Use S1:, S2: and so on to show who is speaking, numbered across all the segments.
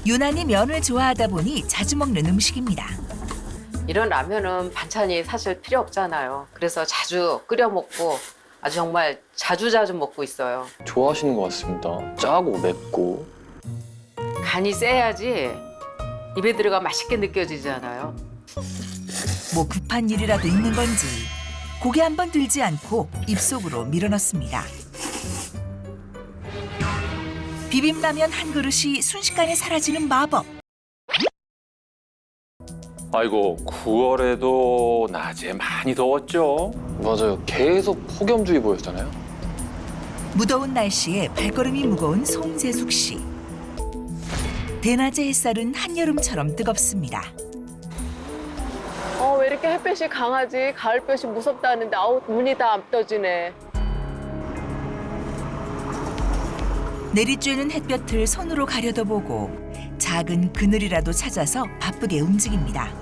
S1: 유난히 면을 좋아하다 보니 자주 먹는 음식입니다.
S2: 이런 라면은 반찬이 사실 필요 없잖아요. 그래서 자주 끓여 먹고 아주 정말 자주자주 먹고 있어요.
S3: 좋아하시는 것 같습니다. 짜고 맵고.
S2: 간이 세야지 입에 들어가 맛있게 느껴지잖아요.
S1: 뭐 급한 일이라도 있는 건지 고개 한 번 들지 않고 입속으로 밀어넣습니다. 비빔라면 한 그릇이 순식간에 사라지는 마법.
S4: 아이고 9월에도 낮에 많이 더웠죠.
S3: 맞아요. 계속 폭염주의보였잖아요.
S1: 무더운 날씨에 발걸음이 무거운 송재숙 씨. 대낮의 햇살은 한여름처럼 뜨겁습니다.
S2: 왜 이렇게 햇볕이 강하지? 가을볕이 무섭다는데 아우 눈이 다 안 떠지네.
S1: 내리쬐는 햇볕을 손으로 가려다 보고 작은 그늘이라도 찾아서 바쁘게 움직입니다.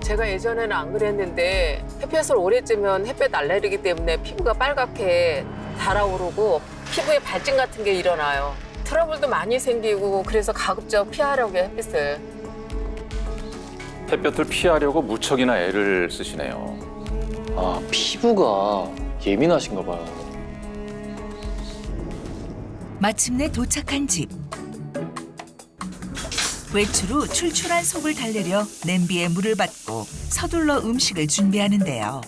S2: 제가 예전에는 안 그랬는데 햇볕을 오래 쬐면 햇볕 알레르기 때문에 피부가 빨갛게 달아오르고 피부에 발진 같은 게 일어나요. 트러블도 많이 생기고 그래서 가급적 피하려고 해요, 햇빛을.
S4: 햇볕을 피하려고 무척이나 애를 쓰시네요.
S3: 아, 피부가 예민하신가 봐요.
S1: 마침내 도착한 집. 외출 후 출출한 속을 달래려 냄비에 물을 받고 서둘러 음식을 준비하는데요.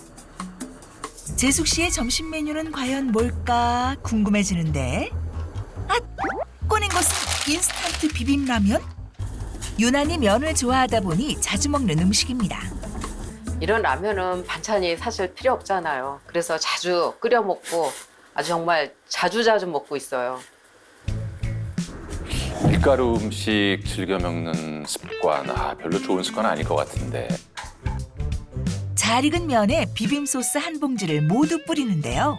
S1: 재숙 씨의 점심 메뉴는 과연 뭘까 궁금해지는데, 아, 꺼낸 것은 인스턴트 비빔라면? 유난히 면을 좋아하다 보니 자주 먹는 음식입니다.
S2: 이런 라면은 반찬이 사실 필요 없잖아요. 그래서 자주 끓여 먹고 아주 정말 자주자주 먹고 있어요.
S4: 밀가루 음식 즐겨 먹는 습관, 별로 좋은 습관 아닐 것 같은데.
S1: 잘 익은 면에 비빔 소스 한 봉지를 모두 뿌리는데요.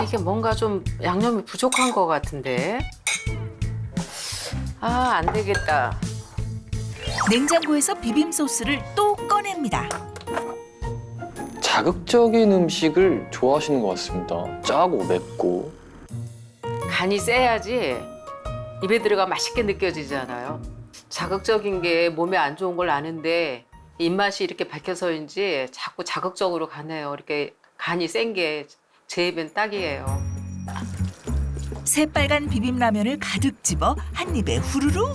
S2: 이게 뭔가 좀 양념이 부족한 것 같은데. 안 되겠다.
S1: 냉장고에서 비빔 소스를 또 꺼냅니다.
S3: 자극적인 음식을 좋아하시는 것 같습니다. 짜고 맵고.
S2: 간이 세야지 입에 들어가 맛있게 느껴지잖아요. 자극적인 게 몸에 안 좋은 걸 아는데 입맛이 이렇게 밝혀서인지 자꾸 자극적으로 가네요. 이렇게 간이 센 게 제 입엔 딱이에요.
S1: 새빨간 비빔라면을 가득 집어 한 입에 후루루?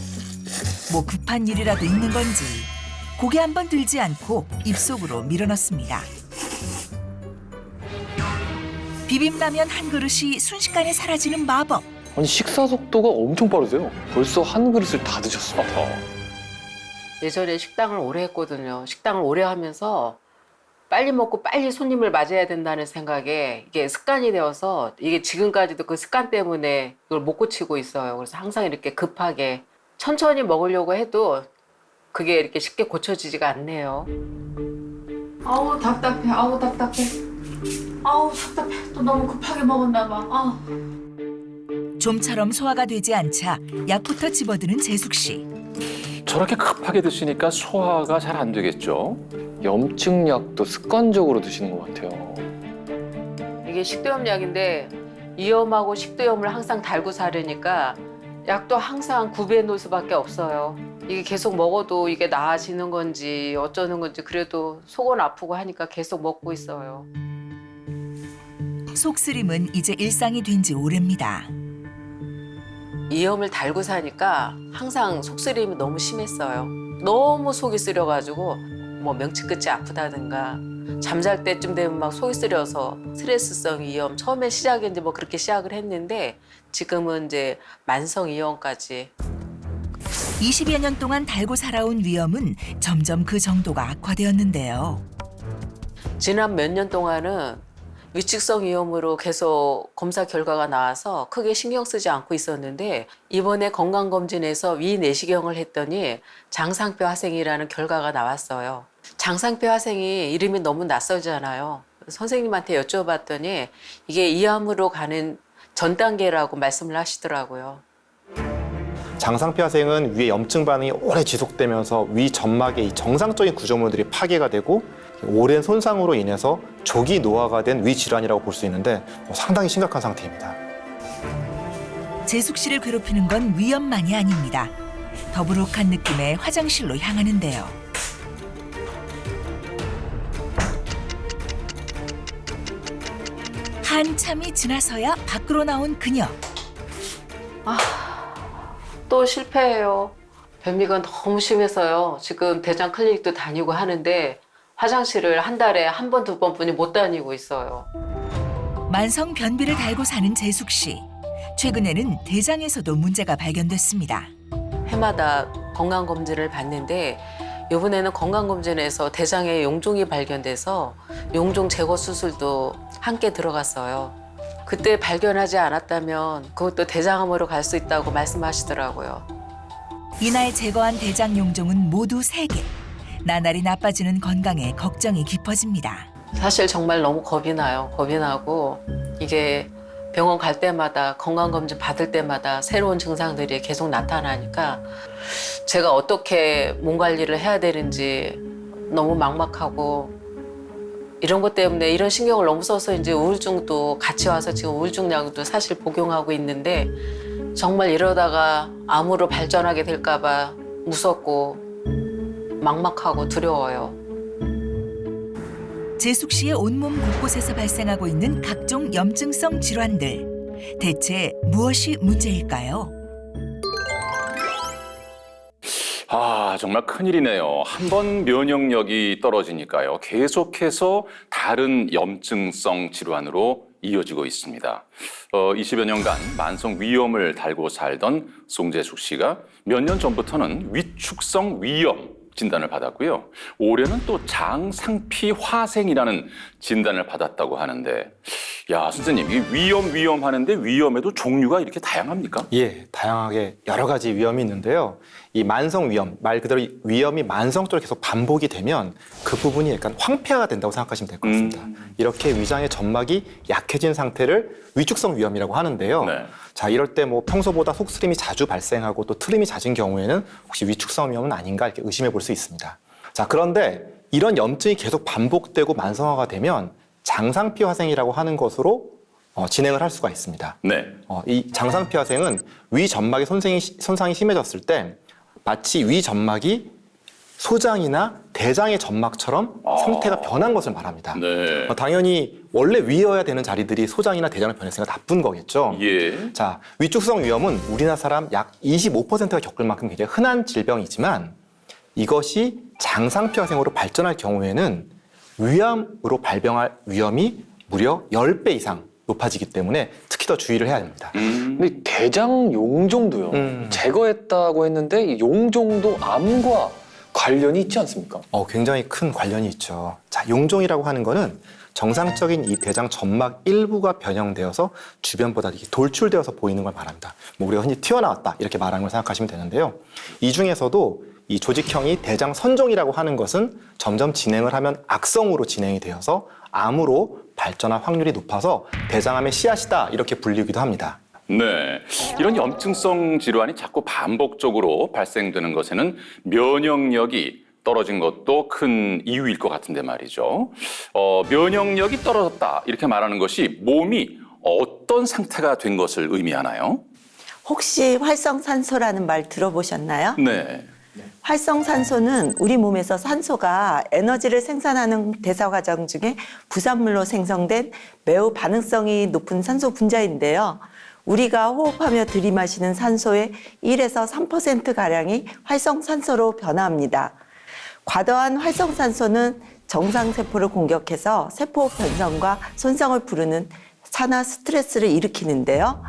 S1: 뭐 급한 일이라도 있는 건지 고개 한 번 들지 않고 입속으로 밀어넣습니다. 비빔라면 한 그릇이 순식간에 사라지는 마법.
S3: 아니, 식사 속도가 엄청 빠르세요. 벌써 한 그릇을 다 드셨어요.
S2: 예전에 식당을 오래 했거든요. 식당을 오래 하면서 빨리 먹고 빨리 손님을 맞이해야 된다는 생각에 이게 습관이 되어서 이게 지금까지도 그 습관 때문에 이걸 못 고치고 있어요. 그래서 항상 이렇게 급하게 천천히 먹으려고 해도 그게 이렇게 쉽게 고쳐지지가 않네요.
S5: 아우 답답해. 아우 답답해. 아우 답답해. 또 너무 급하게 먹었나 봐.
S1: 좀처럼 소화가 되지 않자 약부터 집어드는 재숙 씨.
S4: 저렇게 급하게 드시니까 소화가 잘 안 되겠죠?
S3: 염증약도 습관적으로 드시는 것 같아요.
S2: 이게 식도염약인데 이염하고 식도염을 항상 달고 살으니까 약도 항상 구비해 놓을 수밖에 없어요. 이게 계속 먹어도 이게 나아지는 건지 어쩌는 건지 그래도 속은 아프고 하니까 계속 먹고 있어요.
S1: 속쓰림은 이제 일상이 된 지 오래입니다.
S2: 이염을 달고 사니까 항상 속쓰림이 너무 심했어요. 너무 속이 쓰려가지고 뭐 명치 끝이 아프다든가 잠잘 때쯤 되면 막 속이 쓰려서 스트레스성 이염 처음에 시작은 이제 뭐 그렇게 시작을 했는데 지금은 이제 만성 이염까지.
S1: 20여 년 동안 달고 살아온 위염은 점점 그 정도가 악화되었는데요.
S2: 지난 몇 년 동안은 위축성 이염으로 계속 검사 결과가 나와서 크게 신경 쓰지 않고 있었는데 이번에 건강검진에서 위 내시경을 했더니 장상뼈 화생이라는 결과가 나왔어요. 장상뼈 화생이 이름이 너무 낯설잖아요. 선생님한테 여쭤봤더니 이게 이암으로 가는 전 단계라고 말씀을 하시더라고요.
S6: 장상폐화생은 위에 염증 반응이 오래 지속되면서 위 점막의 이 정상적인 구조물들이 파괴가 되고 오랜 손상으로 인해서 조기 노화가 된 위 질환이라고 볼 수 있는데 상당히 심각한 상태입니다.
S1: 재숙 씨를 괴롭히는 건 위험만이 아닙니다. 더부룩한 느낌의 화장실로 향하는데요. 한참이 지나서야 밖으로 나온 그녀.
S2: 또 실패해요. 변비가 너무 심해서요. 지금 대장 클리닉도 다니고 하는데 화장실을 한 달에 한 번, 두 번뿐이 못 다니고 있어요.
S1: 만성 변비를 달고 사는 재숙 씨. 최근에는 대장에서도 문제가 발견됐습니다.
S2: 해마다 건강검진을 받는데 이번에는 건강검진에서 대장에 용종이 발견돼서 용종 제거 수술도 함께 들어갔어요. 그때 발견하지 않았다면 그것도 대장암으로 갈 수 있다고 말씀하시더라고요.
S1: 이날 제거한 대장 용종은 모두 3개. 나날이 나빠지는 건강에 걱정이 깊어집니다.
S2: 사실 정말 너무 겁이 나요. 겁이 나고 이게 병원 갈 때마다 건강검진 받을 때마다 새로운 증상들이 계속 나타나니까 제가 어떻게 몸 관리를 해야 되는지 너무 막막하고 이런 것 때문에 이런 신경을 너무 써서 이제 우울증도 같이 와서 지금 우울증 약도 사실 복용하고 있는데 정말 이러다가 암으로 발전하게 될까 봐 무섭고 막막하고 두려워요.
S1: 재숙 씨의 온몸 곳곳에서 발생하고 있는 각종 염증성 질환들. 대체 무엇이 문제일까요?
S4: 정말 큰일이네요. 한번 면역력이 떨어지니까요. 계속해서 다른 염증성 질환으로 이어지고 있습니다. 20여 년간 만성 위염을 달고 살던 송재숙 씨가 몇 년 전부터는 위축성 위염 진단을 받았고요. 올해는 또 장상피 화생이라는 진단을 받았다고 하는데, 야, 선생님, 이 위염 하는데 위염에도 종류가 이렇게 다양합니까?
S6: 예, 다양하게 여러 가지 위험이 있는데요. 이 만성 위염, 말 그대로 이 위염이 만성적으로 계속 반복이 되면 그 부분이 약간 황폐화가 된다고 생각하시면 될 것 같습니다. 이렇게 위장의 점막이 약해진 상태를 위축성 위염이라고 하는데요.
S4: 네.
S6: 자, 이럴 때 뭐 평소보다 속쓰림이 자주 발생하고 또 트림이 잦은 경우에는 혹시 위축성 위염은 아닌가 이렇게 의심해 볼 수 있습니다. 자, 그런데 이런 염증이 계속 반복되고 만성화가 되면 장상피 화생이라고 하는 것으로 진행을 할 수가 있습니다.
S4: 네.
S6: 이 장상피 화생은 위 점막의 손상이 심해졌을 때 마치 위 점막이 소장이나 대장의 점막처럼 상태가 변한 것을 말합니다.
S4: 네.
S6: 당연히 원래 위여야 되는 자리들이 소장이나 대장으로 변했으니까 나쁜 거겠죠.
S4: 예.
S6: 자, 위축성 위염은 우리나라 사람 약 25%가 겪을 만큼 굉장히 흔한 질병이지만 이것이 장상피 화생으로 발전할 경우에는 위암으로 발병할 위험이 무려 10배 이상 높아지기 때문에 특히 더 주의를 해야 됩니다.
S3: 근데 대장 용종도요. 제거했다고 했는데 이 용종도 암과 관련이 있지 않습니까?
S6: 굉장히 큰 관련이 있죠. 자, 용종이라고 하는 거는 정상적인 이 대장 점막 일부가 변형되어서 주변보다 이렇게 돌출되어서 보이는 걸 말합니다. 뭐 우리가 흔히 튀어나왔다 이렇게 말하는 걸 생각하시면 되는데요. 이 중에서도 이 조직형이 대장 선종이라고 하는 것은 점점 진행을 하면 악성으로 진행이 되어서 암으로 발전할 확률이 높아서 대장암의 씨앗이다 이렇게 불리기도 합니다.
S4: 네. 이런 염증성 질환이 자꾸 반복적으로 발생되는 것에는 면역력이 떨어진 것도 큰 이유일 것 같은데 말이죠. 면역력이 떨어졌다 이렇게 말하는 것이 몸이 어떤 상태가 된 것을 의미하나요?
S7: 혹시 활성산소라는 말 들어보셨나요?
S4: 네.
S7: 활성산소는 우리 몸에서 산소가 에너지를 생산하는 대사 과정 중에 부산물로 생성된 매우 반응성이 높은 산소 분자인데요. 우리가 호흡하며 들이마시는 산소의 1에서 3%가량이 활성산소로 변화합니다. 과도한 활성산소는 정상세포를 공격해서 세포 변성과 손상을 부르는 산화 스트레스를 일으키는데요.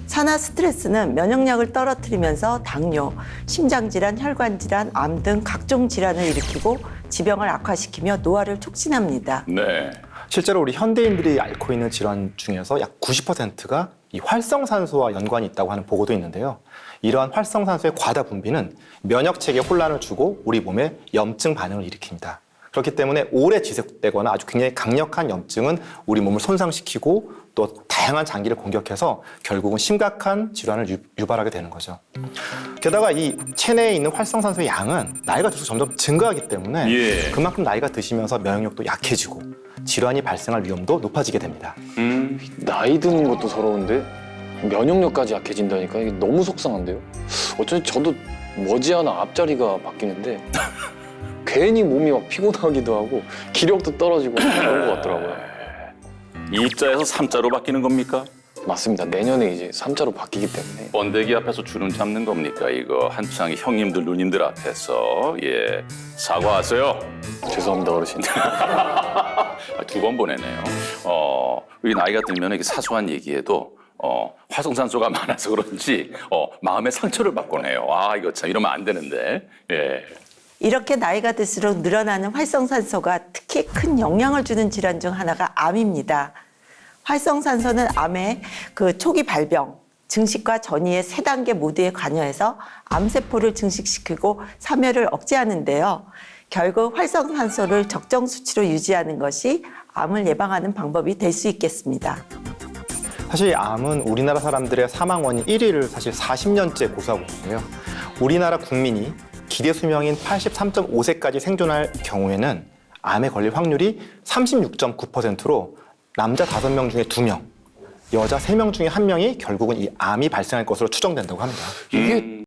S7: 산화 스트레스는 면역력을 떨어뜨리면서 당뇨, 심장질환, 혈관질환, 암 등 각종 질환을 일으키고 지병을 악화시키며 노화를 촉진합니다.
S4: 네.
S6: 실제로 우리 현대인들이 앓고 있는 질환 중에서 약 90%가 이 활성산소와 연관이 있다고 하는 보고도 있는데요. 이러한 활성산소의 과다 분비는 면역체계에 혼란을 주고 우리 몸에 염증 반응을 일으킵니다. 그렇기 때문에 오래 지속되거나 아주 굉장히 강력한 염증은 우리 몸을 손상시키고 또 다양한 장기를 공격해서 결국은 심각한 질환을 유발하게 되는 거죠. 게다가 이 체내에 있는 활성산소의 양은 나이가 들수록 점점 증가하기 때문에
S4: 예.
S6: 그만큼 나이가 드시면서 면역력도 약해지고 질환이 발생할 위험도 높아지게 됩니다.
S3: 나이 드는 것도 서러운데 면역력까지 약해진다니까 이게 너무 속상한데요. 어쩐지 저도 머지않아 앞자리가 바뀌는데 괜히 몸이 막 피곤하기도 하고 기력도 떨어지고 그런 것 같더라고요.
S4: 2자에서 3자로 바뀌는 겁니까?
S3: 맞습니다. 내년에 이제 3자로 바뀌기 때문에
S4: 번데기 앞에서 주름 잡는 겁니까? 이거 한창 형님들 누님들 앞에서 예 사과하세요.
S3: 죄송합니다 어르신.
S4: 2번 보내네요. 이게 나이가 들면 이게 사소한 얘기에도 활성산소가 많아서 그런지 마음의 상처를 받곤 해요. 아 이거 참 이러면 안 되는데. 예.
S7: 이렇게 나이가 들수록 늘어나는 활성산소가 특히 큰 영향을 주는 질환 중 하나가 암입니다. 활성산소는 암의 그 초기 발병, 증식과 전이의 3단계 모두에 관여해서 암세포를 증식시키고 사멸을 억제하는데요. 결국 활성산소를 적정 수치로 유지하는 것이 암을 예방하는 방법이 될 수 있겠습니다.
S6: 사실 암은 우리나라 사람들의 사망 원인 1위를 사실 40년째 고수하고 있는데요. 우리나라 국민이 기대 수명인 83.5세까지 생존할 경우에는 암에 걸릴 확률이 36.9%로 남자 5명 중에 2명, 여자 3명 중에 1명이 결국은 이 암이 발생할 것으로 추정된다고 합니다.
S3: 이게